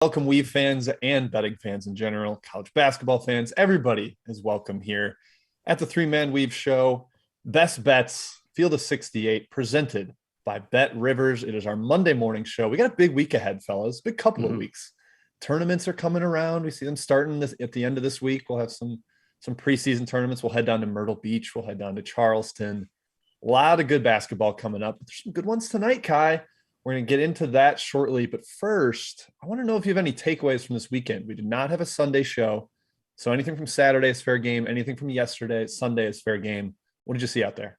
Welcome, Weave fans and betting fans in general, college basketball fans. Everybody is welcome here at the Three-Man Weave Show. Best Bets, Field of 68, presented by BetRivers. It is our Monday morning show. We got a big week ahead, fellas. Big couple of weeks. Tournaments are coming around. We see them starting at the end of this week. We'll have some preseason tournaments. We'll head down to Myrtle Beach. We'll head down to Charleston. A lot of good basketball coming up. There's some good ones tonight, Kai. We're going to get into that shortly. But first, I want to know if you have any takeaways from this weekend. We did not have a Sunday show. So anything from Saturday is fair game. Anything from yesterday, Sunday is fair game. What did you see out there?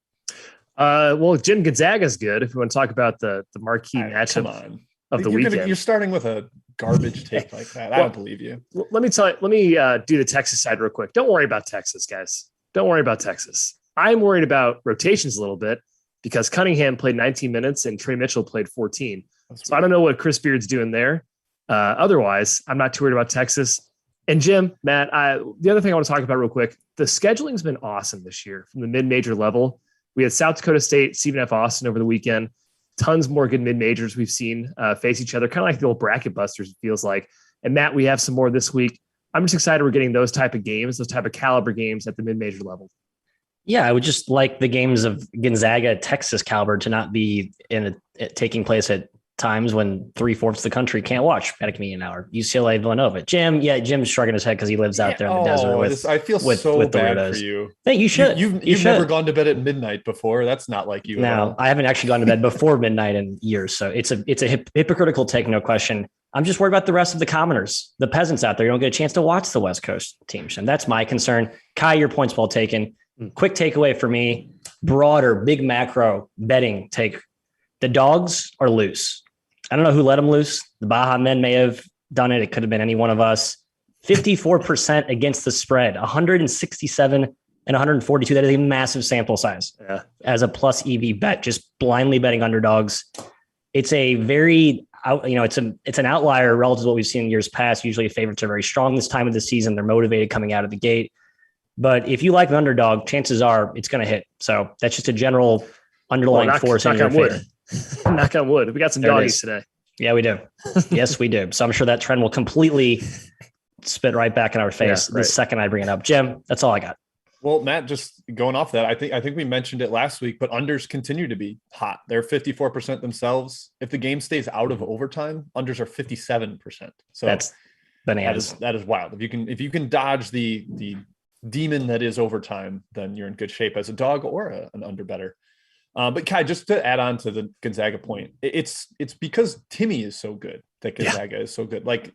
Well, Jim Gonzaga is good. If you want to talk about the marquee matchup of the weekend. You're starting with a garbage take like that. I don't believe you. Let me do the Texas side real quick. Don't worry about Texas, guys. Don't worry about Texas. I'm worried about rotations a little bit, because Cunningham played 19 minutes and Trey Mitchell played 14. So I don't know what Chris Beard's doing there. Otherwise, I'm not too worried about Texas. And Jim, Matt, the other thing I want to talk about real quick, the scheduling's been awesome this year from the mid-major level. We had South Dakota State, Stephen F. Austin over the weekend. Tons more good mid-majors we've seen face each other, kind of like the old bracket busters, it feels like. And Matt, we have some more this week. I'm just excited we're getting those type of games, those type of caliber games at the mid-major level. Yeah, I would just like the games of Gonzaga, Texas caliber to not be taking place at times when 3/4 of the country can't watch at a convenient hour. UCLA, Villanova. Jim's shrugging his head because he lives out there in the desert. I feel so bad for you. Hey, you should. You've never gone to bed at midnight before. That's not like you. No, I haven't actually gone to bed before midnight in years. So it's a hypocritical take, no question. I'm just worried about the rest of the commoners, the peasants out there. You don't get a chance to watch the West Coast teams, and that's my concern. Kai, your point's well taken. Quick takeaway for me, broader, big macro betting take. The dogs are loose. I don't know who let them loose. The Baja men may have done it. It could have been any one of us. 54% against the spread, 167 and 142. That is a massive sample size as a plus EV bet, just blindly betting underdogs. It's a very, it's an outlier relative to what we've seen in years past. Usually favorites are very strong this time of the season. They're motivated coming out of the gate. But if you like the underdog, chances are it's going to hit. So that's just a general underlying force in your favor. Knock on wood. We got some doggies today. Yeah, we do. Yes, we do. So I'm sure that trend will completely spit right back in our face the second I bring it up. Jim, that's all I got. Well, Matt, just going off that, I think we mentioned it last week, but unders continue to be hot. They're 54% themselves. If the game stays out of overtime, unders are 57%. So that's bananas. That is wild. If you can dodge the demon that is overtime, then you're in good shape as a dog or an under better. But Kai, just to add on to the Gonzaga point, it's because Timmy is so good that Gonzaga is so good. Like,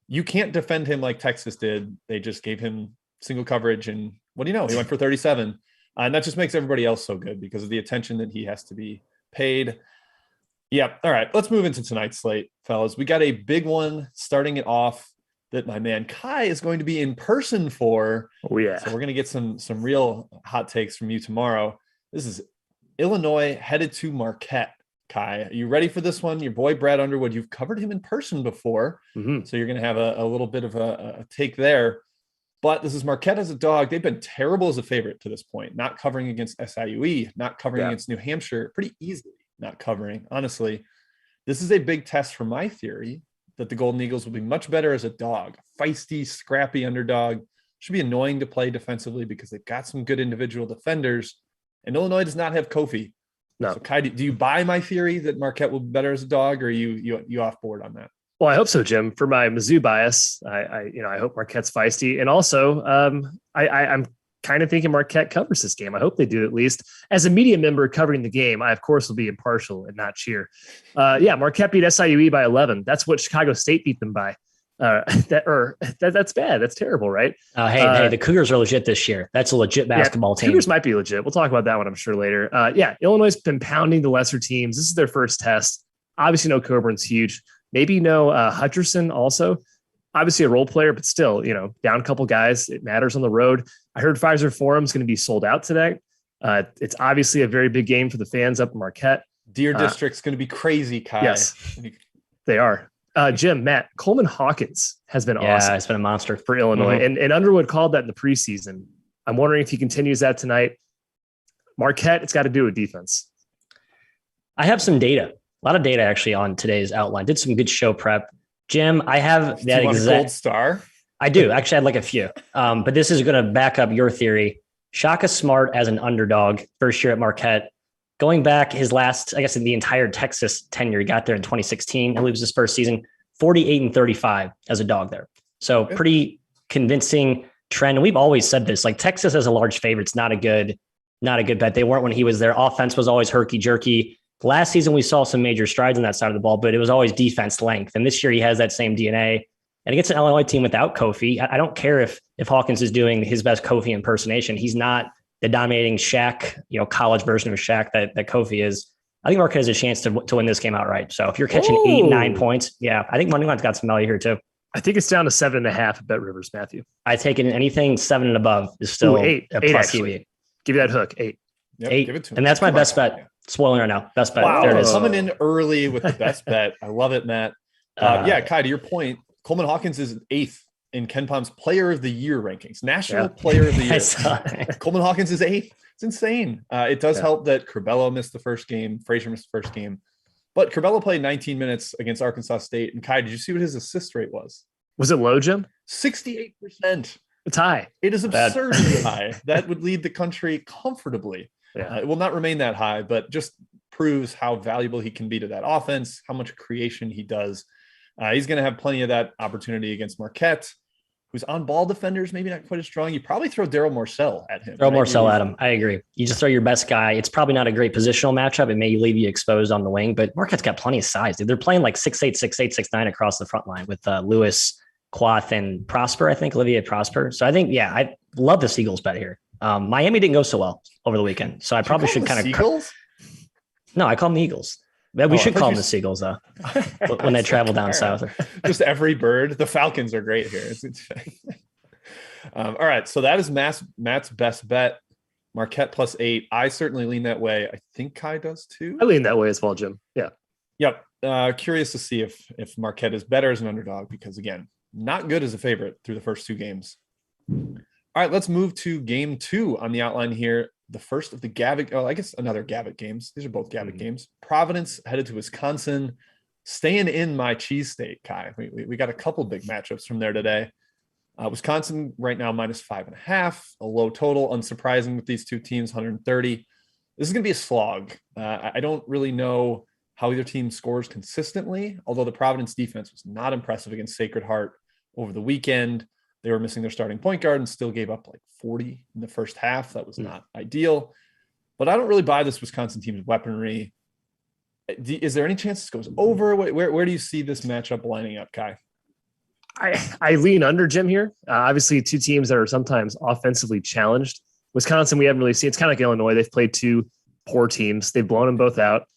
you can't defend him like Texas did. They just gave him single coverage, and what do you know? He went for 37, and that just makes everybody else so good because of the attention that he has to be paid. Yeah. All right, let's move into tonight's slate, fellas. We got a big one starting it off that my man Kai is going to be in person for. Oh yeah. So we're going to get some real hot takes from you tomorrow. This is Illinois headed to Marquette. Kai, are you ready for this one? Your boy Brad Underwood, you've covered him in person before. So you're going to have a little bit of a take there. But this is Marquette as a dog. They've been terrible as a favorite to this point, not covering against SIUE, not covering against New Hampshire, pretty easily not covering. Honestly, this is a big test for my theory that the Golden Eagles will be much better as a dog. Feisty, scrappy underdog. Should be annoying to play defensively because they've got some good individual defenders. And Illinois does not have KOFI. No. So Kai, do you buy my theory that Marquette will be better as a dog, or are you off board on that? Well, I hope so, Jim. For my Mizzou bias, I hope Marquette's feisty. And also, I'm kind of thinking Marquette covers this game. I hope they do at least. As a media member covering the game, I, of course, will be impartial and not cheer. Marquette beat SIUE by 11. That's what Chicago State beat them by. That's bad. That's terrible, right? Hey, the Cougars are legit this year. That's a legit basketball team. Cougars might be legit. We'll talk about that one, I'm sure, later. Illinois has been pounding the lesser teams. This is their first test. Obviously, no Coburn's huge. Maybe no Hutcherson also. Obviously a role player, but still, down a couple guys. It matters on the road. I heard Pfizer Forum is going to be sold out today. It's obviously a very big game for the fans up in Marquette. Deer District's going to be crazy, Kai. Yes, they are. Jim, Matt, Coleman Hawkins has been awesome. Yeah, it's been a monster for Illinois. And Underwood called that in the preseason. I'm wondering if he continues that tonight. Marquette, it's got to do with defense. I have some data, a lot of data actually on today's outline. Did some good show prep. Jim, I have Do that you want a gold exact. star? I do actually. I'd like a few, but this is going to back up your theory. Shaka Smart as an underdog, first year at Marquette. Going back his last, I guess, in the entire Texas tenure, he got there in 2016. I believe it was his first season, 48-35 as a dog there. So pretty convincing trend. And we've always said this, like Texas as a large favorite, it's not a good bet. They weren't when he was there. Offense was always herky jerky. Last season, we saw some major strides on that side of the ball, but it was always defense length. And this year he has that same DNA. And against an Illinois team without KOFI, I don't care if Hawkins is doing his best KOFI impersonation. He's not the dominating Shaq, college version of Shaq that KOFI is. I think Marquette has a chance to win this game outright. So if you're catching 8-9 points, I think money line's got some value here too. I think it's down to 7.5 at BetRivers, Matthew. I take it in anything 7 and above is still eight actually. EV. Give you that hook, 8. Yep, 8. Give it to him. And that's my best bet. Spoiling right now. Best bet. Wow. There it is. Coming in early with the best bet. I love it, Matt. Kai, to your point, Coleman Hawkins is 8th in Ken Palm's Player of the Year rankings. National Player of the Year. Coleman Hawkins is 8th. It's insane. It does help that Curbelo missed the first game. Frazier missed the first game. But Curbelo played 19 minutes against Arkansas State. And Kai, did you see what his assist rate was? Was it low, Jim? 68%. It's high. It is absurdly high. That would lead the country comfortably. It will not remain that high, but just proves how valuable he can be to that offense, how much creation he does. He's going to have plenty of that opportunity against Marquette, who's on ball defenders, maybe not quite as strong. You probably throw Daryl Morcell at him. Morcell at him. I agree. You just throw your best guy. It's probably not a great positional matchup. It may leave you exposed on the wing, but Marquette's got plenty of size. They're playing like 6'8", 6'8", 6'9" across the front line with Lewis, Quath, and Prosper, I think, Olivier Prosper. So I think, I love this Eagles bet here. Miami didn't go so well over the weekend, so I probably should kind of. Seagulls? No, I call them the Eagles. We should call them the Seagulls, though, when they travel down south. Just every bird. The Falcons are great here. All right, so that is Matt's best bet. Marquette +8. I certainly lean that way. I think Kai does too. I lean that way as well, Jim. Yeah. Yep. Curious to see if Marquette is better as an underdog because, again, not good as a favorite through the first 2 games. All right, let's move to game 2 on the outline here. The first of the Gavitt, I guess another Gavitt games. These are both Gavitt games. Providence headed to Wisconsin, staying in my cheese state, Kai. We got a couple big matchups from there today. Wisconsin right now -5.5, a low total. Unsurprising with these two teams, 130. This is going to be a slog. I don't really know how either team scores consistently, although the Providence defense was not impressive against Sacred Heart over the weekend. They were missing their starting point guard and still gave up like 40 in the first half. That was not ideal. But I don't really buy this Wisconsin team's weaponry. Is there any chance this goes over? Where do you see this matchup lining up, Kai? I lean under Jim here. Obviously, 2 teams that are sometimes offensively challenged. Wisconsin, we haven't really seen. It's kind of like Illinois. They've played 2 poor teams. They've blown them both out.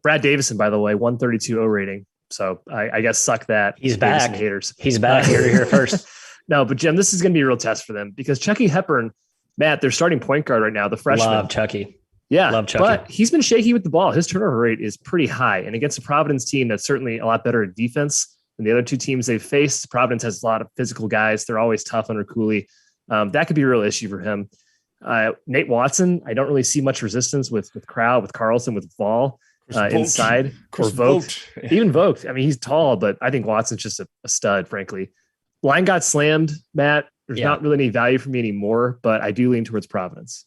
Brad Davison, by the way, 132 O rating. So I guess suck that. He's back. Haters. He's back. Here first. No, but Jim, this is going to be a real test for them because Chucky Hepburn, Matt, their starting point guard right now, the freshman. Love Chucky. Yeah, love Chucky. But he's been shaky with the ball. His turnover rate is pretty high. And against a Providence team that's certainly a lot better at defense than the other 2 teams they've faced, Providence has a lot of physical guys. They're always tough under Cooley. That could be a real issue for him. Nate Watson, I don't really see much resistance with Crowd, with Carlson, with Vol inside. Or Vogt. Even Vogt. I mean, he's tall, but I think Watson's just a stud, frankly. Line got slammed, Matt. There's not really any value for me anymore, but I do lean towards Providence.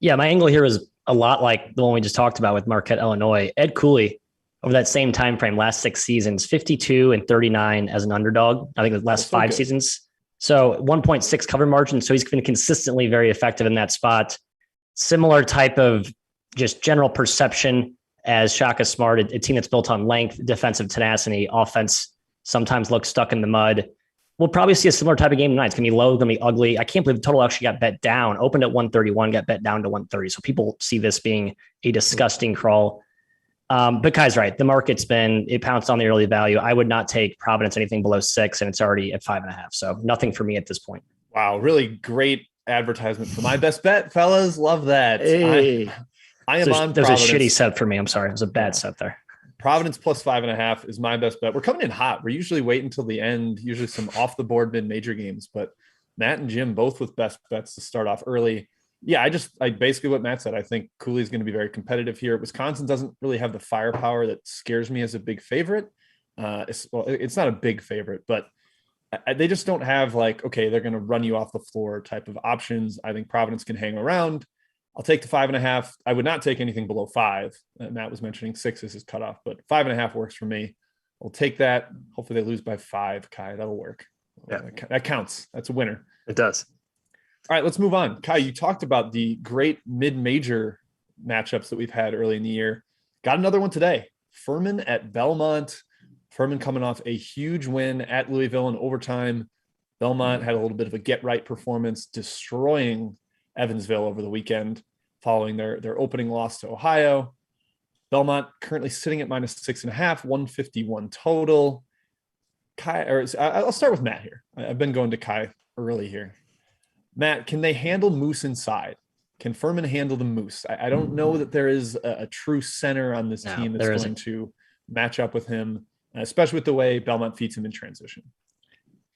Yeah, my angle here was a lot like the one we just talked about with Marquette, Illinois. Ed Cooley, over that same time frame, last 6 seasons, 52-39 as an underdog. I think the last 5 seasons. So 1.6 cover margin. So he's been consistently very effective in that spot. Similar type of just general perception as Shaka Smart, a team that's built on length, defensive tenacity, offense sometimes looks stuck in the mud. We'll probably see a similar type of game tonight. It's going to be low, going to be ugly. I can't believe the total actually got bet down, opened at 131, got bet down to 130. So people see this being a disgusting crawl. But Kai's right. The market's it pounced on the early value. I would not take Providence anything below 6, and it's already at 5.5. So nothing for me at this point. Wow. Really great advertisement for my best bet, fellas. Love that. Hey. I am on Providence. There's a shitty set for me. I'm sorry. It was a bad set there. Providence +5.5 is my best bet. We're coming in hot. We're usually waiting until the end, usually some off the board mid-major games, but Matt and Jim both with best bets to start off early. Yeah, I basically what Matt said. I think Cooley's going to be very competitive here. Wisconsin doesn't really have the firepower that scares me as a big favorite. It's not a big favorite, but they just don't have like, okay, they're going to run you off the floor type of options. I think Providence can hang around. I'll take the 5.5. I would not take anything below 5. Matt was mentioning 6 is his cutoff, but 5.5 works for me. I'll take that. Hopefully they lose by 5, Kai. That'll work. Yeah. That counts. That's a winner. It does. All right, let's move on. Kai, you talked about the great mid-major matchups that we've had early in the year. Got another one today. Furman at Belmont. Furman coming off a huge win at Louisville in overtime. Belmont had a little bit of a get-right performance, destroying Evansville over the weekend following their opening loss to Ohio. Belmont currently sitting at -6.5, 151 total. Kai, I'll start with Matt here. I've been going to Kai early here. Matt, can they handle Moose inside? Can Furman handle the Moose? I don't know that there is a true center on this team that's going to match up with him, especially with the way Belmont feeds him in transition.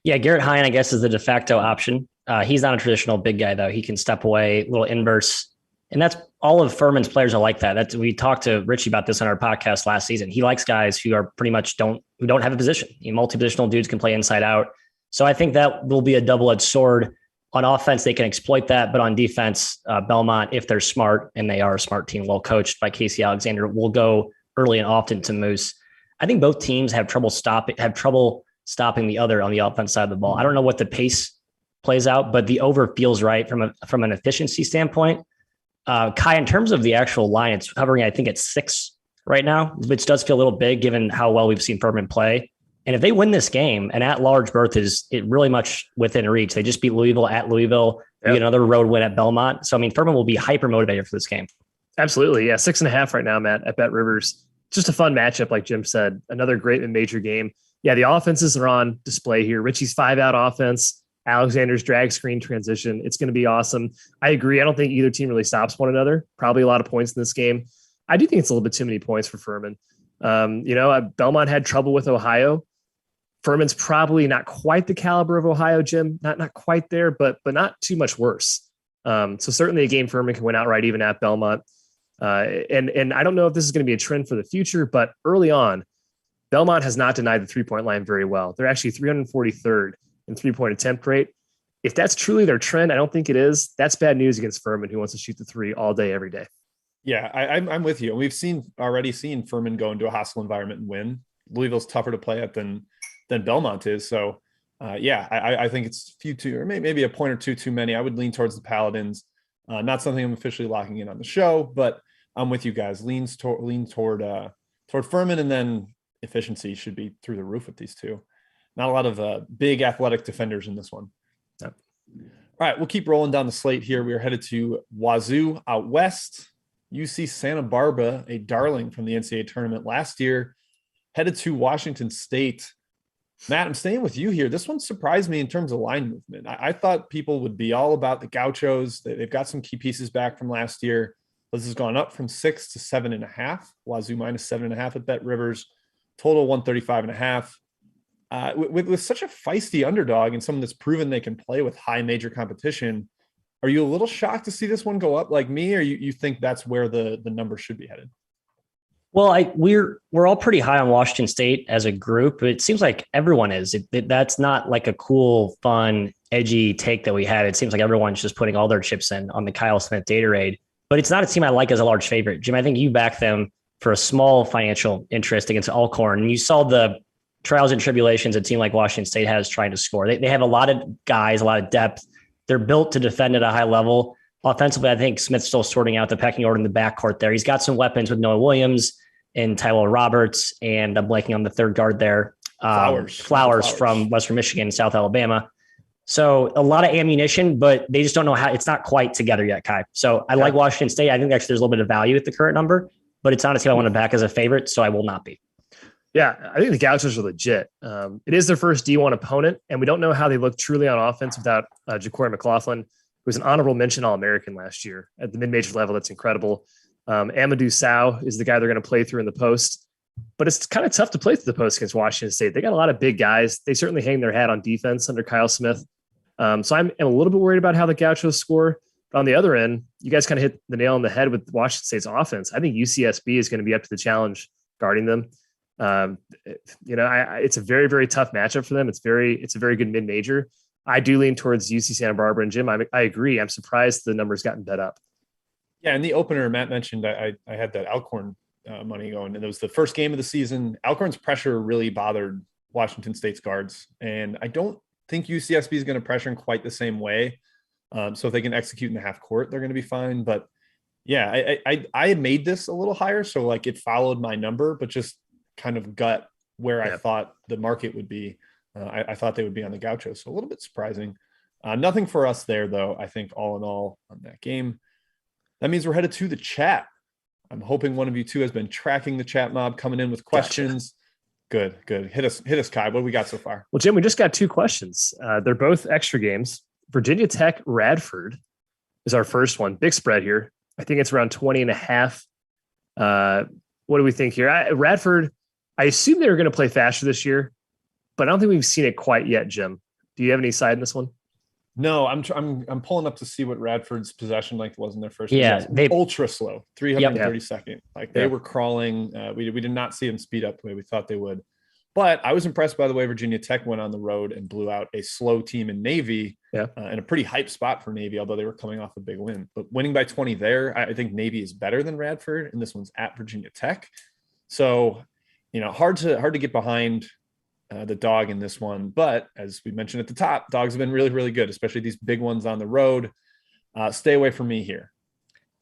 Yeah, Garrett Hine, I guess, is the de facto option. He's not a traditional big guy, though. He can step away, little inverse. And that's all of Furman's players are like that. We talked to Richie about this on our podcast last season. He likes guys who are pretty much don't have a position. Multi-positional dudes can play inside out. So I think that will be a double-edged sword. On offense, they can exploit that, but on defense, Belmont, if they're smart, and they are a smart team, well coached by Casey Alexander, will go early and often to Moose. I think both teams have trouble stopping the other on the offense side of the ball. I don't know what the pace plays out, but the over feels right from an efficiency standpoint. Kai, in terms of the actual line, it's hovering, I think, at 6 right now, which does feel a little big given how well we've seen Furman play. And if they win this game, an at-large berth is really much within reach. They just beat Louisville at Louisville. Yep. Get another road win at Belmont. So, I mean, Furman will be hyper motivated for this game. Absolutely. Yeah. 6.5 right now, Matt, at BetRivers. Just a fun matchup, like Jim said. Another great and major game. Yeah, the offenses are on display here. Richie's 5-out offense, Alexander's drag screen transition. It's going to be awesome. I agree. I don't think either team really stops one another. Probably a lot of points in this game. I do think it's a little bit too many points for Furman. Belmont had trouble with Ohio. Furman's probably not quite the caliber of Ohio, Jim. Not quite there, but not too much worse. So certainly a game Furman can win outright even at Belmont. And I don't know if this is going to be a trend for the future, but early on, Belmont has not denied the three-point line very well. They're actually 343rd in three-point attempt rate. If that's truly their trend, I don't think it is. That's bad news against Furman, who wants to shoot the three all day, every day. Yeah, I'm with you. We've already seen Furman go into a hostile environment and win. Louisville's tougher to play at than Belmont is. So, I think it's or maybe a point or two too many. I would lean towards the Paladins. Not something I'm officially locking in on the show, but I'm with you guys. Lean toward Furman, and then efficiency should be through the roof with these two. Not a lot of big athletic defenders in this one. Yep. All right, we'll keep rolling down the slate here. We are headed to Wazoo out west. UC Santa Barbara, a darling from the NCAA tournament last year, headed to Washington State. Matt, I'm staying with you here. This one surprised me in terms of line movement. I thought people would be all about the Gauchos. They've got some key pieces back from last year. This has gone up from 6 to 7.5. Wazoo -7.5 at BetRivers. Total 135.5. With such a feisty underdog and someone that's proven they can play with high major competition, are you a little shocked to see this one go up like me, or you think that's where the number should be headed? Well, we're all pretty high on Washington State as a group. It seems like everyone is. That's not like a cool, fun, edgy take that we had. It seems like everyone's just putting all their chips in on the Kyle Smith data raid. But it's not a team I like as a large favorite. Jim, I think you back them for a small financial interest against Alcorn. And you saw the trials and tribulations a team like Washington State has trying to score. They have a lot of guys, a lot of depth. They're built to defend at a high level. Offensively, I think Smith's still sorting out the pecking order in the backcourt there. He's got some weapons with Noah Williams and Tyler Roberts, and I'm blanking on the third guard there. Flowers from Western Michigan, South Alabama. So a lot of ammunition, but they just don't know how. It's not quite together yet, Kai. So I like Washington State. I think actually there's a little bit of value at the current number, but it's not a team I want to back as a favorite, so I will not be. Yeah, I think the Gauchos are legit. It is their first D1 opponent, and we don't know how they look truly on offense without Ja'Cory McLaughlin, who was an honorable mention All-American last year at the mid-major level. That's incredible. Amadou Sow is the guy they're going to play through in the post, but it's kind of tough to play through the post against Washington State. They got a lot of big guys. They certainly hang their hat on defense under Kyle Smith. So I'm a little bit worried about how the Gauchos score. But on the other end, you guys kind of hit the nail on the head with Washington State's offense. I think UCSB is going to be up to the challenge guarding them. It's a very, very tough matchup for them. It's a very good mid-major. I do lean towards UC Santa Barbara, and Jim, I agree. I'm surprised the numbers gotten bet up. Yeah, in the opener, Matt mentioned I had that Alcorn money going, and it was the first game of the season. Alcorn's pressure really bothered Washington State's guards, and I don't think UCSB is going to pressure in quite the same way. So if they can execute in the half court, they're going to be fine. But yeah, I made this a little higher, so like it followed my number, but just kind of gut where I thought the market would be. I thought they would be on the Gaucho, so a little bit surprising. Nothing for us there, though. I think all in all on that game. That means we're headed to the chat. I'm hoping one of you two has been tracking the chat mob, coming in with questions. Gotcha. Good. Hit us, Kai. What do we got so far? Well, Jim, we just got 2 questions. They're both extra games. Virginia Tech Radford is our first one. Big spread here. I think it's around 20.5. What do we think here? Radford, I assume they were going to play faster this year, but I don't think we've seen it quite yet, Jim. Do you have any side in this one? No, I'm pulling up to see what Radford's possession length was in their first. Yeah, they ultra slow, 332nd. Like they were crawling. We did not see them speed up the way we thought they would. But I was impressed by the way Virginia Tech went on the road and blew out a slow team in Navy, in a pretty hype spot for Navy, although they were coming off a big win. But winning by 20 there, I think Navy is better than Radford, and this one's at Virginia Tech. So, hard to get behind the dog in this one. But as we mentioned at the top, dogs have been really, really good, especially these big ones on the road. Stay away from me here.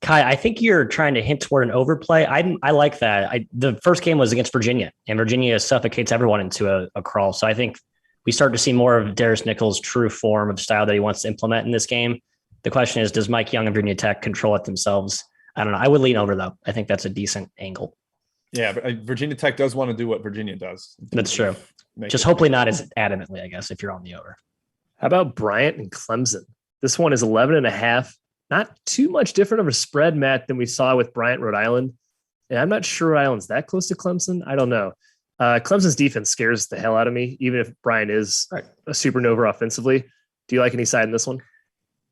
Kai, I think you're trying to hint toward an overplay. I like that. The first game was against Virginia, and Virginia suffocates everyone into a crawl. So I think we start to see more of Darius Nichols' true form of style that he wants to implement in this game. The question is, does Mike Young and Virginia Tech control it themselves? I don't know. I would lean over, though. I think that's a decent angle. Yeah, but Virginia Tech does want to do what Virginia does. That's true. Just hopefully not as adamantly, I guess, if you're on the over. How about Bryant and Clemson? This one is 11.5. Not too much different of a spread, Matt, than we saw with Bryant, Rhode Island. And I'm not sure Rhode Island's that close to Clemson. I don't know. Clemson's defense scares the hell out of me, even if Bryant is a supernova offensively. Do you like any side in this one?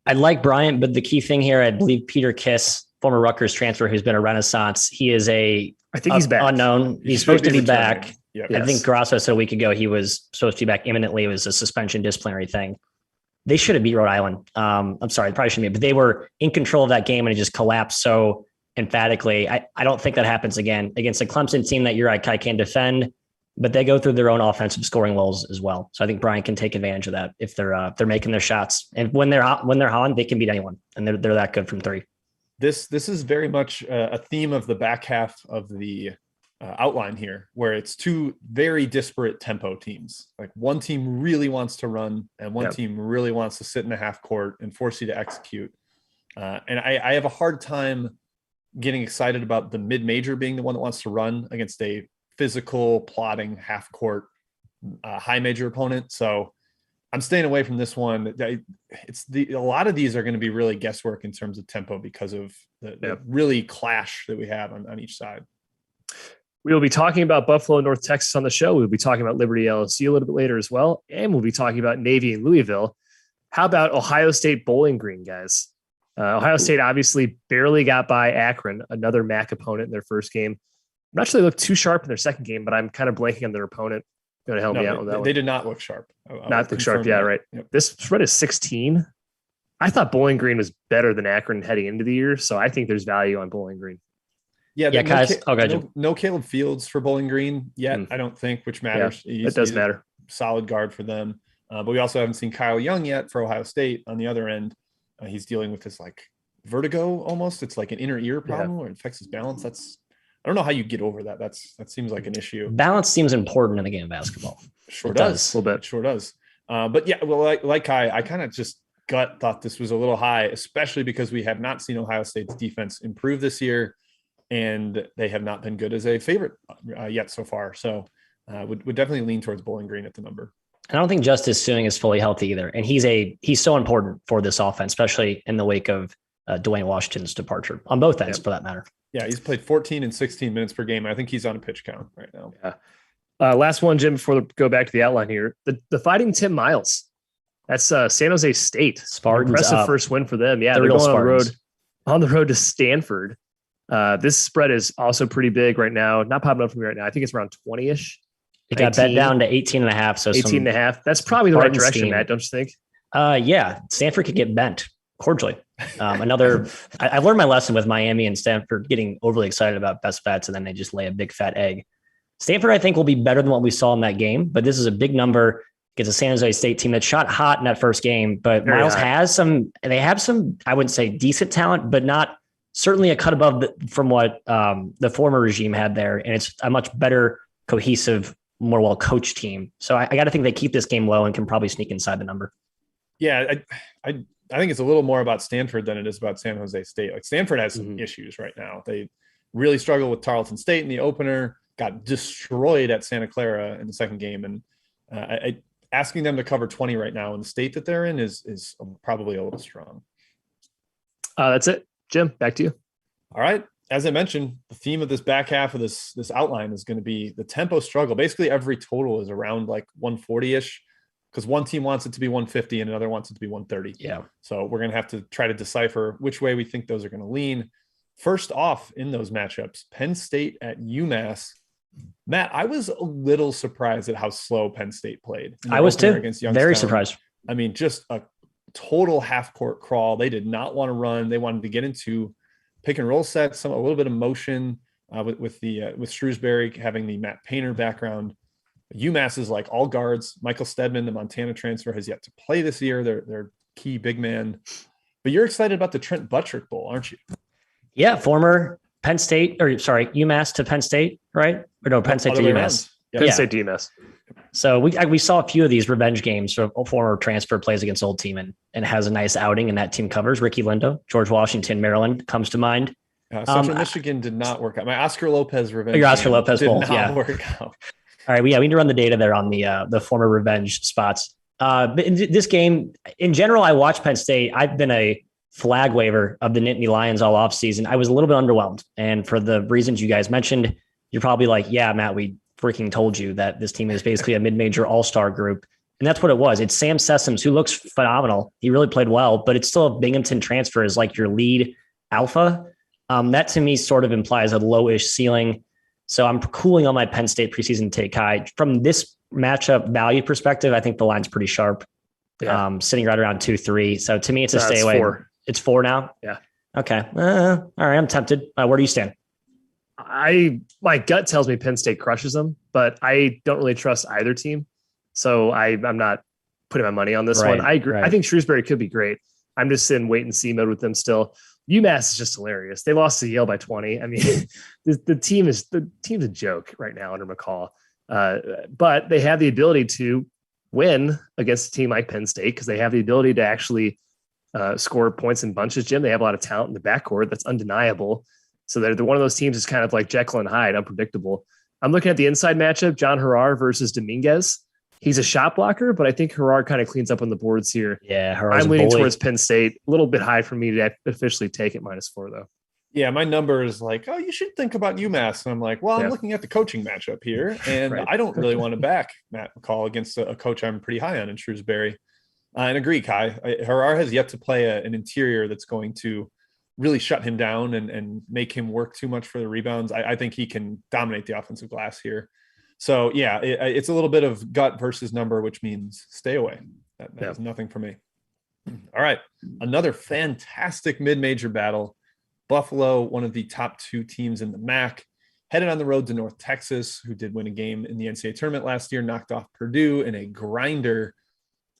I like Bryant, but the key thing here, I believe Peter Kiss, former Rutgers transfer, who's been a renaissance. He is I think he's back. Unknown. He's supposed to be back. Yep. I think Grasso said a week ago he was supposed to be back imminently. It was a suspension disciplinary thing. They should have beat Rhode Island. I'm sorry, they probably shouldn't be, but they were in control of that game and it just collapsed so emphatically. I don't think that happens again against a Clemson team that you're right, Kai can defend, but they go through their own offensive scoring lulls as well. So I think Bryant can take advantage of that if they're making their shots. And when they're on, they can beat anyone, and they're that good from three. This is very much a theme of the back half of the outline here, where it's two very disparate tempo teams. Like one team really wants to run and one team really wants to sit in the half court and force you to execute. And I have a hard time getting excited about the mid-major being the one that wants to run against a physical, plodding half court high major opponent. So I'm staying away from this one. A lot of these are going to be really guesswork in terms of tempo because of the really clash that we have on each side. We will be talking about BuffaloNorth Texas on the show. We'll be talking about Liberty LSU a little bit later as well. And we'll be talking about Navy and Louisville. How about Ohio State Bowling Green, guys? Ohio State obviously barely got by Akron, another MAC opponent in their first game. I'm not sure they looked too sharp in their second game, but I'm kind of blanking on their opponent. Going to help me out with that one. They did not look sharp. Not look sharp. Yeah, right. Yep. This spread is 16. I thought Bowling Green was better than Akron heading into the year, so I think there's value on Bowling Green. Yeah, guys. No Caleb Fields for Bowling Green yet, I don't think, which matters. Yeah, it does matter. Solid guard for them. But we also haven't seen Kyle Young yet for Ohio State on the other end. He's dealing with this like vertigo almost. It's like an inner ear problem where it affects his balance. I don't know how you get over that. That seems like an issue. Balance seems important in the game of basketball. Sure does. A little bit. Sure does. But yeah, well, like Kai, I kind of just thought this was a little high, especially because we have not seen Ohio State's defense improve this year. And they have not been good as a favorite yet so far. So would definitely lean towards Bowling Green at the number. I don't think Justice Suing is fully healthy either. And he's so important for this offense, especially in the wake of Dwayne Washington's departure on both ends for that matter. Yeah, he's played 14 and 16 minutes per game. I think he's on a pitch count right now. Yeah. Last one, Jim, before we go back to the outline here. The Fighting Tim Miles. That's San Jose State. Spartans impressive up. first win for them. Yeah, they're going on the road to Stanford. This spread is also pretty big right now. Not popping up for me right now. I think it's around 20-ish. It got bet down to 18.5. So 18.5. That's probably the right direction, Matt, don't you think? Yeah. Stanford could get bent cordially. I learned my lesson with Miami and Stanford getting overly excited about best bets, and then they just lay a big fat egg. Stanford, I think, will be better than what we saw in that game, but this is a big number against a San Jose State team that shot hot in that first game. But Very Miles hot. they have some, I wouldn't say decent talent, but not certainly a cut above from what the former regime had there. And it's a much better, cohesive, more well-coached team. So I got to think they keep this game low and can probably sneak inside the number. Yeah, I think it's a little more about Stanford than it is about San Jose State. Like Stanford has some issues right now. They really struggle with Tarleton State in the opener, got destroyed at Santa Clara in the second game. And asking them to cover 20 right now in the state that they're in is probably a little strong. That's it. Jim, back to you. All right. As I mentioned, the theme of this back half of this outline is going to be the tempo struggle. Basically, every total is around like 140-ish because one team wants it to be 150 and another wants it to be 130. Yeah. So we're going to have to try to decipher which way we think those are going to lean. First off in those matchups, Penn State at UMass. Matt, I was a little surprised at how slow Penn State played. I was too. Against Youngstown. Very surprised. I mean, just a total half-court crawl. They did not want to run. They wanted to get into pick and roll sets, a little bit of motion with Shrewsbury having the Matt Painter background. UMass is like all guards. Michael Stedman, the Montana transfer, has yet to play this year. They're key big man. But you're excited about the Trent Buttrick Bowl, aren't you? Yeah, former Penn State, UMass to Penn State, right? Or no, Penn State to UMass. Penn State to UMass. So we saw a few of these revenge games. So a former transfer plays against old team and has a nice outing, and that team covers. Ricky Lindo, George Washington, Maryland comes to mind. Central Michigan did not work out. My Oscar Lopez revenge. Your Oscar Lopez Bowl, not work out. All right, we need to run the data there on the former revenge spots. But in this game, in general, I watched Penn State. I've been a flag waiver of the Nittany Lions all offseason. I was a little bit underwhelmed, and for the reasons you guys mentioned, you're probably like, yeah, Matt, we freaking told you that this team is basically a mid-major all-star group. And that's what it was. It's Sam Sessoms, who looks phenomenal. He really played well, but it's still a Binghamton transfer as like your lead alpha. That to me sort of implies a lowish ceiling. So I'm cooling on my Penn State preseason take high. From this matchup value perspective, I think the line's pretty sharp. Yeah. Sitting right around 2-3. So to me, it's a stay away. 4. It's 4 now? Yeah. Okay. All right. I'm tempted. Where do you stand? My gut tells me Penn State crushes them, but I don't really trust either team. So I'm not putting my money on this one. I agree. Right. I think Shrewsbury could be great. I'm just in wait and see mode with them still. UMass is just hilarious. They lost to Yale by 20. I mean, the team's a joke right now under McCall. But they have the ability to win against a team like Penn State because they have the ability to actually score points in bunches, Jim. They have a lot of talent in the backcourt. That's undeniable. So they're one of those teams is kind of like Jekyll and Hyde, unpredictable. I'm looking at the inside matchup, John Harrar versus Dominguez. He's a shot blocker, but I think Harrar kind of cleans up on the boards here. Yeah, Harrar's I'm leaning towards Penn State. A little bit high for me to officially take it -4, though. Yeah, my number is like, oh, you should think about UMass. And I'm like, well, I'm looking at the coaching matchup here, and I don't really want to back Matt McCall against a coach I'm pretty high on in Shrewsbury. And agree, Kai. Harrar has yet to play an interior that's going to really shut him down and make him work too much for the rebounds. I think he can dominate the offensive glass here. So, yeah, it's a little bit of gut versus number, which means stay away. That is nothing for me. All right. Another fantastic mid-major battle. Buffalo, one of the top 2 teams in the MAC, headed on the road to North Texas, who did win a game in the NCAA tournament last year, knocked off Purdue in a grinder.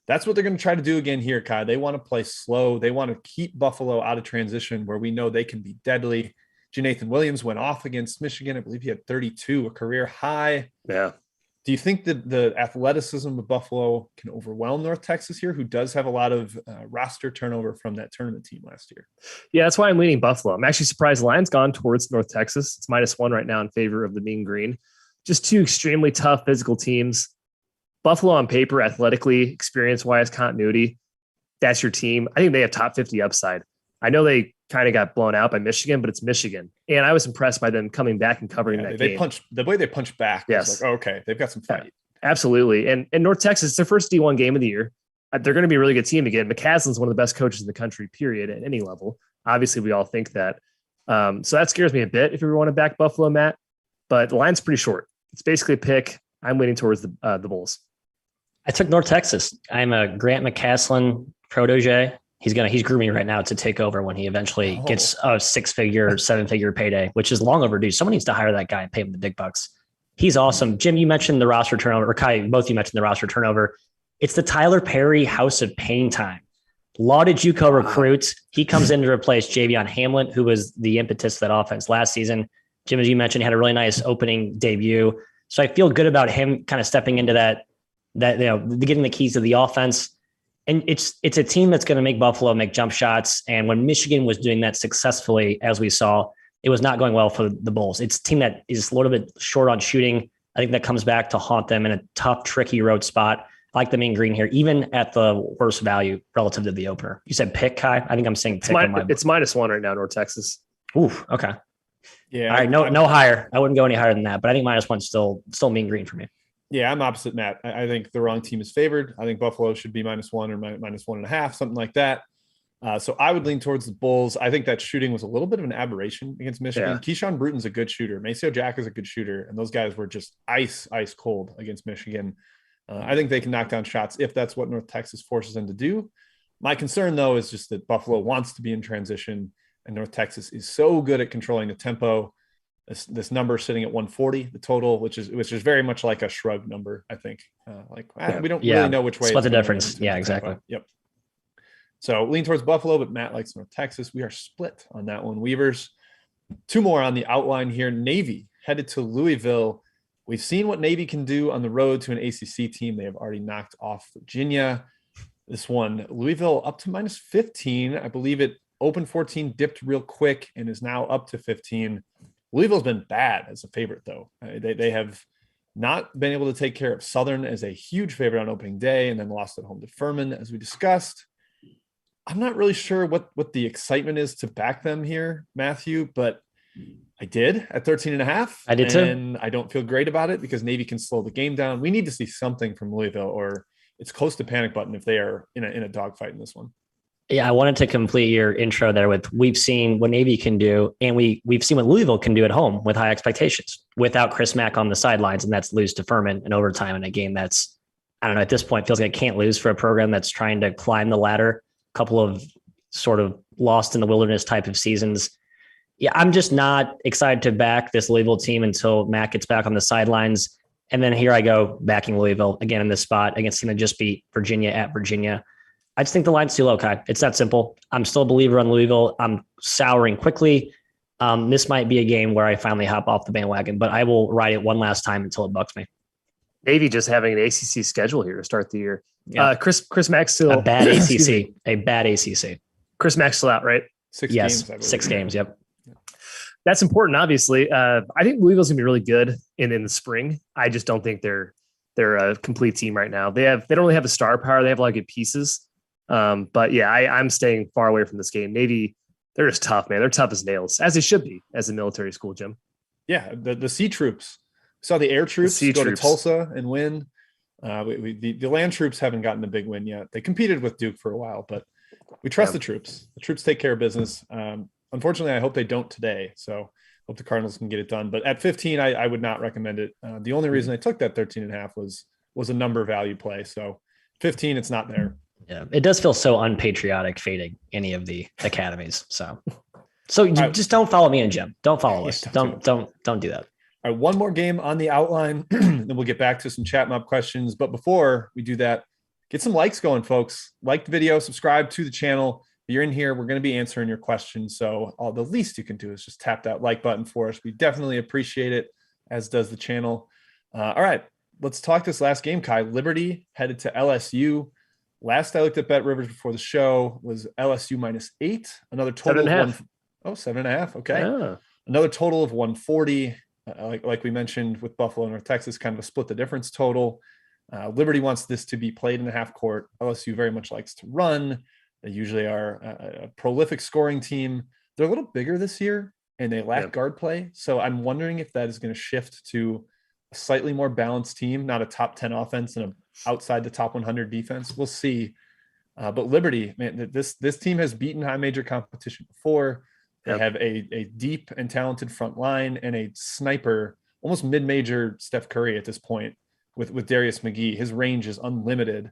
That's what they're going to try to do again here, Kai. They want to play slow. They want to keep Buffalo out of transition where we know they can be deadly. Jonathan Williams went off against Michigan. I believe he had 32, a career high. Yeah. Do you think that the athleticism of Buffalo can overwhelm North Texas here, who does have a lot of roster turnover from that tournament team last year? Yeah, that's why I'm leaning Buffalo. I'm actually surprised the line's gone towards North Texas. It's -1 right now in favor of the Mean Green. Just 2 extremely tough physical teams. Buffalo on paper, athletically, experience-wise, continuity, that's your team. I think they have top 50 upside. I know they kind of got blown out by Michigan, but it's Michigan. And I was impressed by them coming back and covering that game. The way they punched back. Yes. Like, oh, okay, they've got some fight. Yeah, absolutely. And North Texas, it's their first D1 game of the year. They're going to be a really good team again. McCaslin's one of the best coaches in the country, period, at any level. Obviously, we all think that. So that scares me a bit if you want to back Buffalo, Matt. But the line's pretty short. It's basically a pick. I'm leaning towards the Bulls. I took North Texas. I'm a Grant McCaslin protege. He's grooming right now to take over when he eventually gets a 6-figure, 7-figure payday, which is long overdue. Someone needs to hire that guy and pay him the big bucks. He's awesome. Jim, you mentioned the roster turnover, or Kai, both you mentioned the roster turnover. It's the Tyler Perry House of Pain time. Lauded JUCO recruit. He comes in to replace Javion Hamlin, who was the impetus of that offense last season. Jim, as you mentioned, had a really nice opening debut. So I feel good about him kind of stepping into that getting the keys to the offense. And it's a team that's going to make Buffalo make jump shots. And when Michigan was doing that successfully, as we saw, it was not going well for the Bulls. It's a team that is a little bit short on shooting. I think that comes back to haunt them in a tough, tricky road spot. I like them in green here, even at the worst value relative to the opener. You said pick, Kai? I think I'm saying pick. It's -1 right now, North Texas. Oof. Okay. Yeah. All right. No higher. I wouldn't go any higher than that, but I think -1 still mean green for me. Yeah, I'm opposite Matt. I think the wrong team is favored. I think Buffalo should be -1 or -1.5, something like that. So I would lean towards the Bulls. I think that shooting was a little bit of an aberration against Michigan. Yeah. Keyshawn Bruton's a good shooter. Maceo Jack is a good shooter. And those guys were just ice cold against Michigan. I think they can knock down shots if that's what North Texas forces them to do. My concern, though, is just that Buffalo wants to be in transition, and North Texas is so good at controlling the tempo. This number sitting at 140, the total, which is very much like a shrug number, I think. We don't really know which way. Split the difference. Yeah, exactly. Yep. So lean towards Buffalo, but Matt likes North Texas. We are split on that one. Weavers, 2 more on the outline here. Navy headed to Louisville. We've seen what Navy can do on the road to an ACC team. They have already knocked off Virginia. This one, Louisville up to -15. I believe it opened 14, dipped real quick, and is now up to 15. Louisville's been bad as a favorite, though. They have not been able to take care of Southern as a huge favorite on opening day, and then lost at home to Furman, as we discussed. I'm not really sure what the excitement is to back them here, Matthew, but I did at 13.5. I did too. And I don't feel great about it because Navy can slow the game down. We need to see something from Louisville, or it's close to panic button if they are in a dogfight in this one. Yeah, I wanted to complete your intro there with we've seen what Navy can do, and we've seen what Louisville can do at home with high expectations without Chris Mack on the sidelines, and that's lose to Furman in overtime in a game that's, I don't know, at this point feels like it can't lose for a program that's trying to climb the ladder. A couple of sort of lost in the wilderness type of seasons. Yeah, I'm just not excited to back this Louisville team until Mack gets back on the sidelines. And then here I go backing Louisville again in this spot against a team that just beat Virginia at Virginia. I just think the line's too low, Kai. It's that simple. I'm still a believer on Louisville. I'm souring quickly. This might be a game where I finally hop off the bandwagon, but I will ride it one last time until it bucks me. Navy just having an ACC schedule here to start the year. Yeah. Chris Mack's still a bad ACC. A bad ACC. Chris Mack's still out, right? 6 games. 6 games. Yep. That's important, obviously. I think Louisville's gonna be really good in the spring. I just don't think they're a complete team right now. They don't really have a star power. They have a lot of good pieces. But yeah, I'm staying far away from this game. Navy, they're just tough, man. They're tough as nails, as they should be as a military school, Jim. Yeah, the sea troops. We saw the air troops go to Tulsa and win. The land troops haven't gotten a big win yet. They competed with Duke for a while, but we trust the troops. The troops take care of business. Unfortunately, I hope they don't today. So hope the Cardinals can get it done. But at 15, I would not recommend it. The only reason I took that 13.5 was a number value play. So 15, it's not there. Yeah, it does feel so unpatriotic fading any of the academies. So you just don't follow me and Jim. Don't follow us. Don't do that. All right, one more game on the outline, then we'll get back to some chat mob questions. But before we do that, get some likes going, folks. Like the video, subscribe to the channel. If you're in here, we're going to be answering your questions. So the least you can do is just tap that like button for us. We definitely appreciate it, as does the channel. All right, let's talk this last game, Kai. Liberty headed to LSU. Last I looked at BetRivers before the show was LSU -8. Another total of 7.5. Okay. Yeah. Another total of 140. Like we mentioned with Buffalo North Texas, kind of a split the difference total. Liberty wants this to be played in the half court. LSU very much likes to run. They usually are a prolific scoring team. They're a little bigger this year, and they lack guard play. So I'm wondering if that is going to shift to a slightly more balanced team, not a top 10 offense and outside the top 100 defense. We'll see. But Liberty, man, this team has beaten high major competition before. They have a deep and talented front line and a sniper, almost mid-major Steph Curry at this point with Darius McGee. His range is unlimited.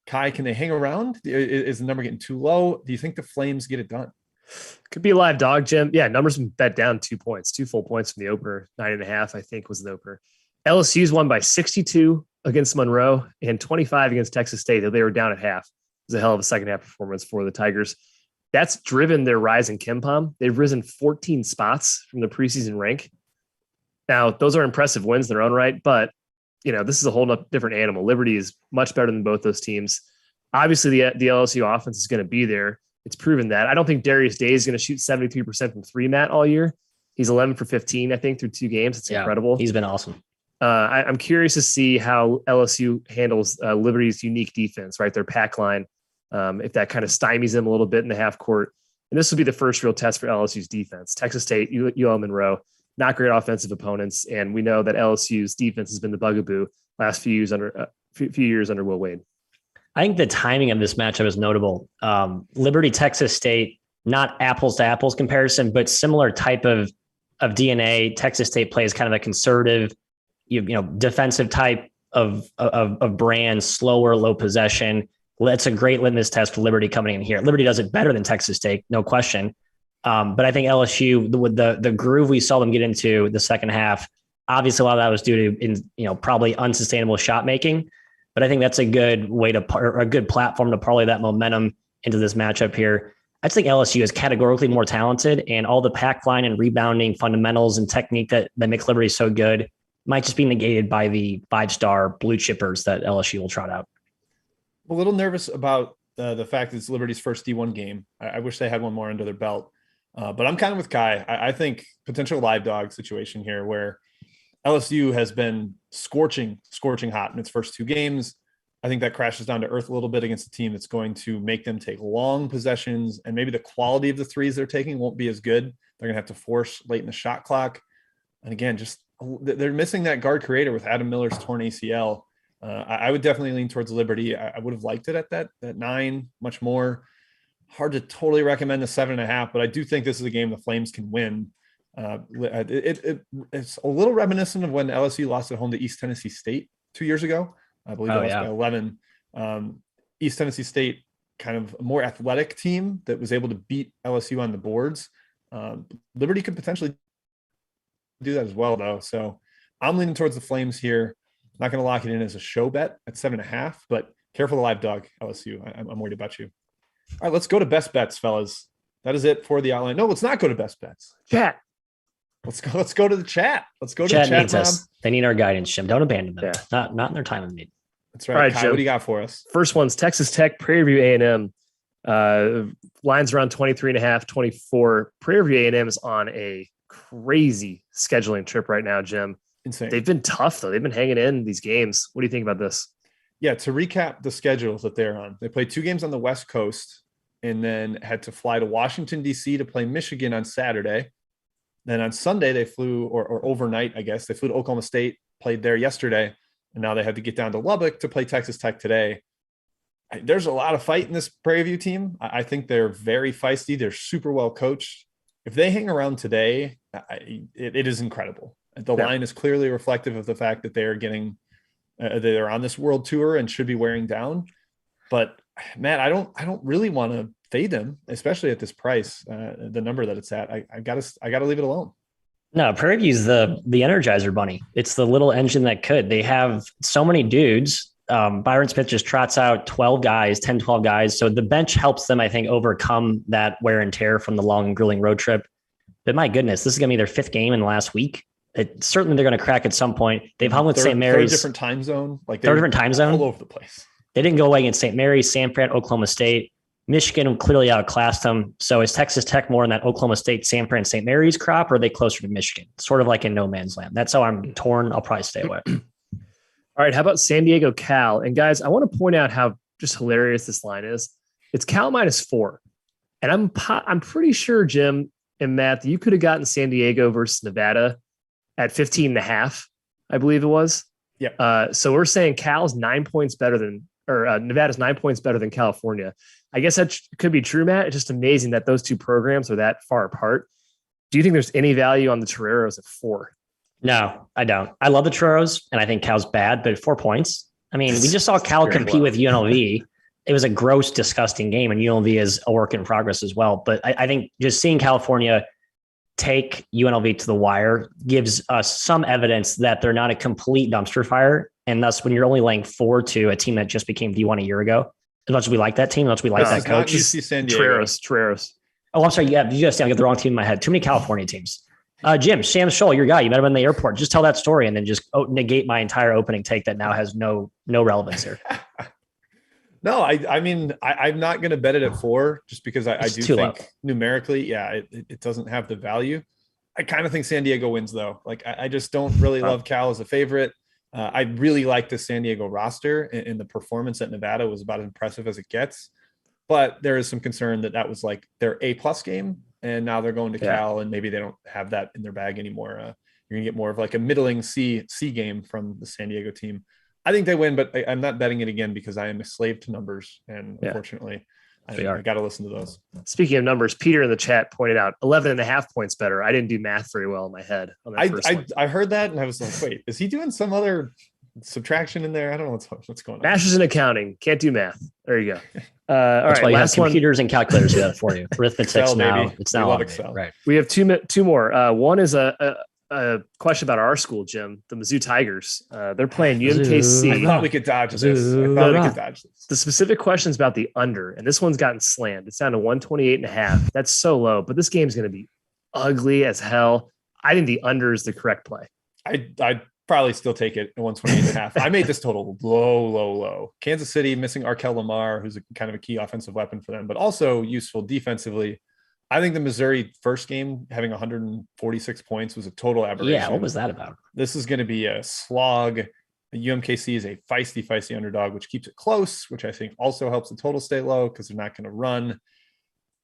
Kai, can they hang around? Is the number getting too low? Do you think the Flames get it done? Could be a live dog, Jim. Yeah, numbers been bet down 2 points, 2 full points from the opener. 9.5, I think, was the opener. LSU's won by 62 against Monroe and 25 against Texas State. They were down at half. It was a hell of a second half performance for the Tigers. That's driven their rise in KenPom. They've risen 14 spots from the preseason rank. Now, those are impressive wins in their own right, but this is a whole different animal. Liberty is much better than both those teams. Obviously, the LSU offense is going to be there. It's proven that. I don't think Darius Day is going to shoot 73% from three, Matt, all year. He's 11 for 15, I think, through 2 games. It's incredible. He's been awesome. I'm curious to see how LSU handles Liberty's unique defense, right? Their pack line, if that kind of stymies them a little bit in the half court. And this will be the first real test for LSU's defense. Texas State, UL Monroe, not great offensive opponents. And we know that LSU's defense has been the bugaboo last few years under Will Wade. I think the timing of this matchup is notable. Liberty, Texas State, not apples to apples comparison, but similar type of DNA. Texas State plays kind of a conservative, defensive type of brand, slower, low possession. That's a great litmus test for Liberty coming in here. Liberty does it better than Texas State, no question. But I think LSU, with the groove we saw them get into the second half, obviously a lot of that was due to probably unsustainable shot making. But I think that's a good way a good platform to parlay that momentum into this matchup here. I just think LSU is categorically more talented, and all the pack line and rebounding fundamentals and technique that make Liberty so good might just be negated by the 5-star blue chippers that LSU will trot out. A little nervous about the fact that it's Liberty's first D1 game. I wish they had one more under their belt. But I'm kind of with Kai. I think potential live dog situation here where LSU has been scorching hot in its first 2 games. I think that crashes down to earth a little bit against a team that's going to make them take long possessions, and maybe the quality of the threes they're taking won't be as good. They're going to have to force late in the shot clock. And again, just they're missing that guard creator with Adam Miller's torn ACL. I would definitely lean towards Liberty. I would have liked it at that 9 much more. Hard to totally recommend the 7.5, but I do think this is a game the Flames can win. It's a little reminiscent of when LSU lost at home to East Tennessee State 2 years ago. I believe that was by 11. East Tennessee State, kind of a more athletic team that was able to beat LSU on the boards. Liberty could potentially do that as well, though. So I'm leaning towards the Flames here. Not going to lock it in as a show bet at 7.5, but careful the live dog, LSU. I'm worried about you. All right, let's go to best bets, fellas. That is it for the outline. No, let's not go to best bets. Chat. Let's go to the chat. Let's go to chat the chat. Needs us. They need our guidance, Jim. Don't abandon them. Yeah. Not in their time of need. That's right. All right, Kai, Jim. what do you got for us? First one's Texas Tech, Prairie View A&M. Lines around 23.5, 24. Prairie View A&M is on a crazy scheduling trip right now, Jim. Insane. They've been tough, though. They've been hanging in these games. What do you think about this? Yeah, to recap the schedules that they're on. They played 2 games on the West Coast and then had to fly to Washington, D.C. to play Michigan on Saturday. Then on Sunday, they flew, or overnight, I guess, they flew to Oklahoma State, played there yesterday, and now they had to get down to Lubbock to play Texas Tech today. There's a lot of fight in this Prairie View team. I think they're very feisty. They're super well coached. If they hang around today, it is incredible. The line is clearly reflective of the fact that they're getting, they're on this world tour and should be wearing down. But Matt, I don't really want to fade them, especially at this price, the number that it's at. I gotta leave it alone. No, Prairie View's the Energizer Bunny. It's the little engine that could. They have so many dudes. Byron Smith just trots out 12 guys. So the bench helps them, I think, overcome that wear and tear from the long and grueling road trip. But my goodness, this is going to be their 5th game in the last week. Certainly they're going to crack at some point. They've hung with St. Mary's. Third different time zone. All over the place. They didn't go away against St. Mary's, San Fran, Oklahoma State. Michigan clearly outclassed them. So is Texas Tech more in that Oklahoma State, San Fran, St. Mary's crop, or are they closer to Michigan? Sort of like in no man's land. That's how I'm torn. I'll probably stay away. All right. How about San Diego Cal? And guys, I want to point out how just hilarious this line is. It's Cal -4. And I'm pretty sure, Jim and Matt, that you could have gotten San Diego versus Nevada at 15.5, I believe it was. Yeah. So we're saying Cal's 9 points better than, Nevada's 9 points better than California. I guess that could be true, Matt. It's just amazing that those two programs are that far apart. Do you think there's any value on the Toreros at 4? No, I don't. I love the Toreros, and I think Cal's bad, but 4 points. I mean, we just saw Cal compete with UNLV. It was a gross, disgusting game, and UNLV is a work in progress as well. But I think just seeing California take UNLV to the wire gives us some evidence that they're not a complete dumpster fire. And thus, when you're only laying 4 to a team that just became D1 a year ago, as much as we like that team, as much as we like that coach. UC San Diego. Toreros. Oh, I'm sorry. Yeah, you just get the wrong team in my head. Too many California teams. Jim, Sam Scholl, your guy. You met him in the airport. Just tell that story and then just negate my entire opening take that now has no relevance here. No, I mean, I'm not going to bet it at 4 just because I do think low. Numerically, it doesn't have the value. I kind of think San Diego wins though. Like I just don't really love Cal as a favorite. I really like the San Diego roster, and the performance at Nevada was about as impressive as it gets. But there is some concern that was like their A+ game, and now they're going to Cal, and maybe they don't have that in their bag anymore. You're gonna get more of like a middling C game from the San Diego team. I think they win, but I'm not betting it again because I am a slave to numbers, and unfortunately, I got to listen to those. Speaking of numbers, Peter in the chat pointed out 11.5 points better. I didn't do math very well in my head. On that I heard that, and I was like, wait, is he doing some other subtraction in there? I don't know what's going on. Masters in accounting. Can't do math. There you go. All That's right. Why you have computers and calculators do that for you. Arithmetic's Excel, now. baby. It's now love automated. Excel. Right. We have two more. One is a question about our school, Jim, the Mizzou Tigers. They're playing UMKC. I thought we could dodge this. The specific questions about the under, and this one's gotten slammed. It's down to 128.5. That's so low, but this game's going to be ugly as hell. I think the under is the correct play. I'd probably still take it at 128.5. I made this total low. Kansas City missing Arkel Lamar, who's kind of a key offensive weapon for them, but also useful defensively. I think the Missouri first game having 146 points was a total aberration. Yeah, what was that about? This is going to be a slog. The UMKC is a feisty underdog, which keeps it close, which I think also helps the total stay low because they're not going to run.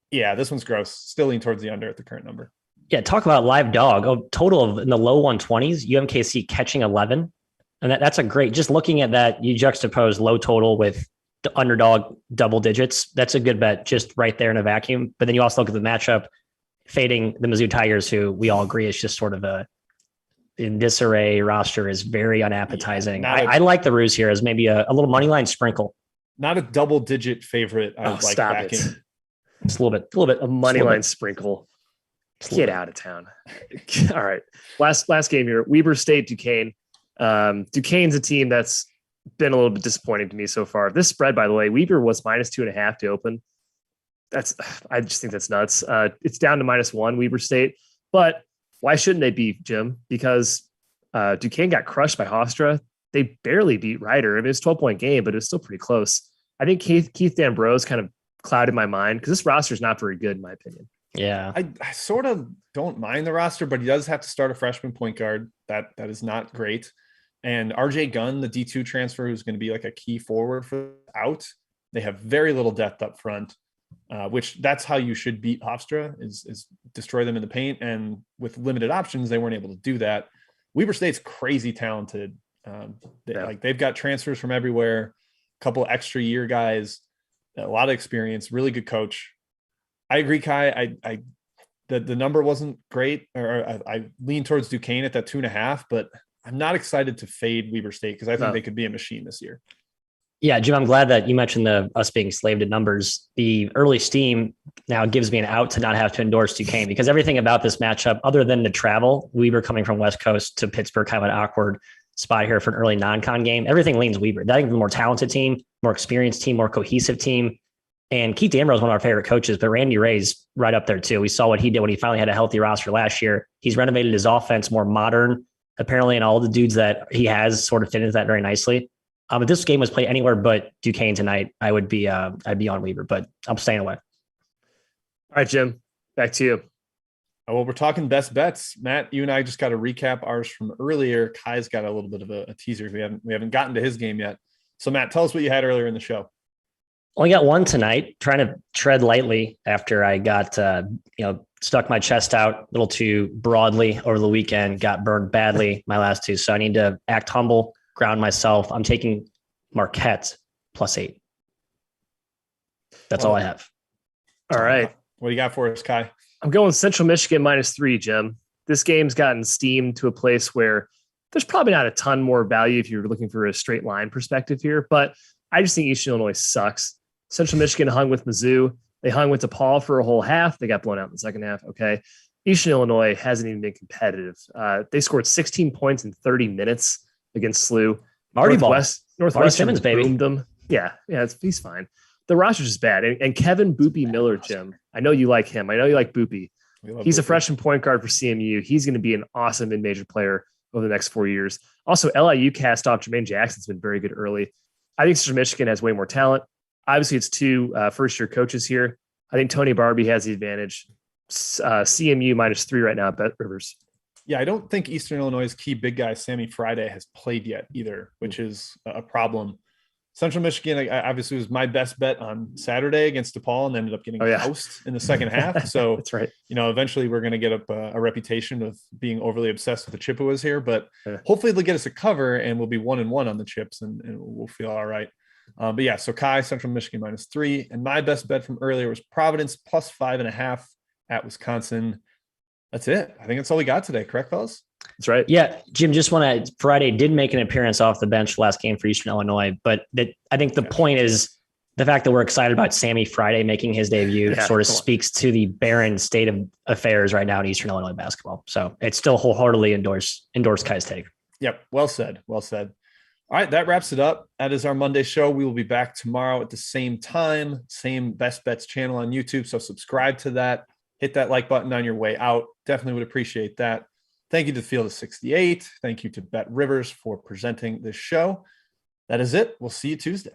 Yeah, this one's gross. Still lean towards the under at the current number. Yeah, talk about live dog. A total of in the low 120s, UMKC catching 11. And that's a great, just looking at that, you juxtapose low total with the underdog double digits. That's a good bet just right there in a vacuum. But then you also look at the matchup, fading the Mizzou Tigers, who we all agree is just sort of in disarray roster, is very unappetizing. Yeah, I like the ruse here as maybe a little money line sprinkle. Not a double digit favorite. I would like backing. It's a little bit a money line sprinkle. Get out of town. All right. Last game here. Weber State, Duquesne. Duquesne's a team that's been a little bit disappointing to me so far. This spread, by the way, Weber was -2.5 to open. I just think that's nuts. It's down to -1, Weber State. But why shouldn't they be, Jim? Because Duquesne got crushed by Hofstra. They barely beat Ryder. I mean, it's a 12-point game, but it was still pretty close. I think Keith D'Ambrose kind of clouded my mind because this roster is not very good, in my opinion. Yeah. I sort of don't mind the roster, but he does have to start a freshman point guard. That is not great. And RJ Gunn, the D2 transfer, who's going to be like a key forward for out. They have very little depth up front, which that's how you should beat Hofstra is destroy them in the paint. And with limited options, they weren't able to do that. Weber State's crazy talented. They've got transfers from everywhere, a couple extra year guys, a lot of experience, really good coach. I agree, Kai. The number wasn't great, or I lean towards Duquesne at that 2.5, but I'm not excited to fade Weber State because I think they could be a machine this year. Yeah, Jim, I'm glad that you mentioned us being slave to numbers. The early steam now gives me an out to not have to endorse Duquesne because everything about this matchup, other than the travel, Weber coming from West Coast to Pittsburgh, kind of an awkward spot here for an early non-con game. Everything leans Weber. I think the more talented team, more experienced team, more cohesive team. And Keith D'Ambrose is one of our favorite coaches, but Randy Ray's right up there too. We saw what he did when he finally had a healthy roster last year. He's renovated his offense more modern, apparently, and all the dudes that he has sort of fit into that very nicely. If this game was played anywhere but Duquesne tonight, I'd be on Weber, but I'm staying away. All right, Jim, back to you. Well, we're talking best bets. Matt, you and I just got to recap ours from earlier. Kai's got a little bit of a teaser. We haven't gotten to his game yet. So Matt, tell us what you had earlier in the show. Only got one tonight, trying to tread lightly after I got, stuck my chest out a little too broadly over the weekend, got burned badly my last two. So I need to act humble, ground myself. I'm taking Marquette +8. That's all I have. All right. What do you got for us, Kai? I'm going Central Michigan -3, Jim. This game's gotten steamed to a place where there's probably not a ton more value if you're looking for a straight line perspective here, but I just think Eastern Illinois sucks. Central Michigan hung with Mizzou. They hung with DePaul for a whole half. They got blown out in the second half. Okay. Eastern Illinois hasn't even been competitive. They scored 16 points in 30 minutes against SLU. Northwestern Simmons, baby. boomed them. Yeah, he's fine. The roster's just bad. And Kevin Boopy Miller, Jim, I know you like him. I know you like Boopy. He's a freshman point guard for CMU. He's going to be an awesome mid-major player over the next 4 years. Also, LIU cast off Jermaine Jackson's been very good early. I think Central Michigan has way more talent. Obviously, it's two first-year coaches here. I think Tony Barbie has the advantage. CMU -3 right now at BetRivers. Yeah, I don't think Eastern Illinois' key big guy, Sammy Friday, has played yet either, which is a problem. Central Michigan, obviously, was my best bet on Saturday against DePaul and ended up getting housed in the second half. So, that's right. Eventually we're going to get up a reputation of being overly obsessed with the Chippewas here, but hopefully they'll get us a cover and we'll be 1-1 on the chips and we'll feel all right. But yeah, so Kai, Central Michigan -3. And my best bet from earlier was Providence +5.5 at Wisconsin. That's it. I think that's all we got today. Correct, fellas? That's right. Yeah, Jim, Friday did make an appearance off the bench last game for Eastern Illinois, but I think the point is the fact that we're excited about Sammy Friday making his debut sort of speaks to the barren state of affairs right now in Eastern Illinois basketball. So it's still wholeheartedly endorse Kai's take. Yep. Well said. Well said. All right. That wraps it up. That is our Monday show. We will be back tomorrow at the same time, same Best Bets channel on YouTube. So subscribe to that. Hit that like button on your way out. Definitely would appreciate that. Thank you to Field of 68. Thank you to BetRivers for presenting this show. That is it. We'll see you Tuesday.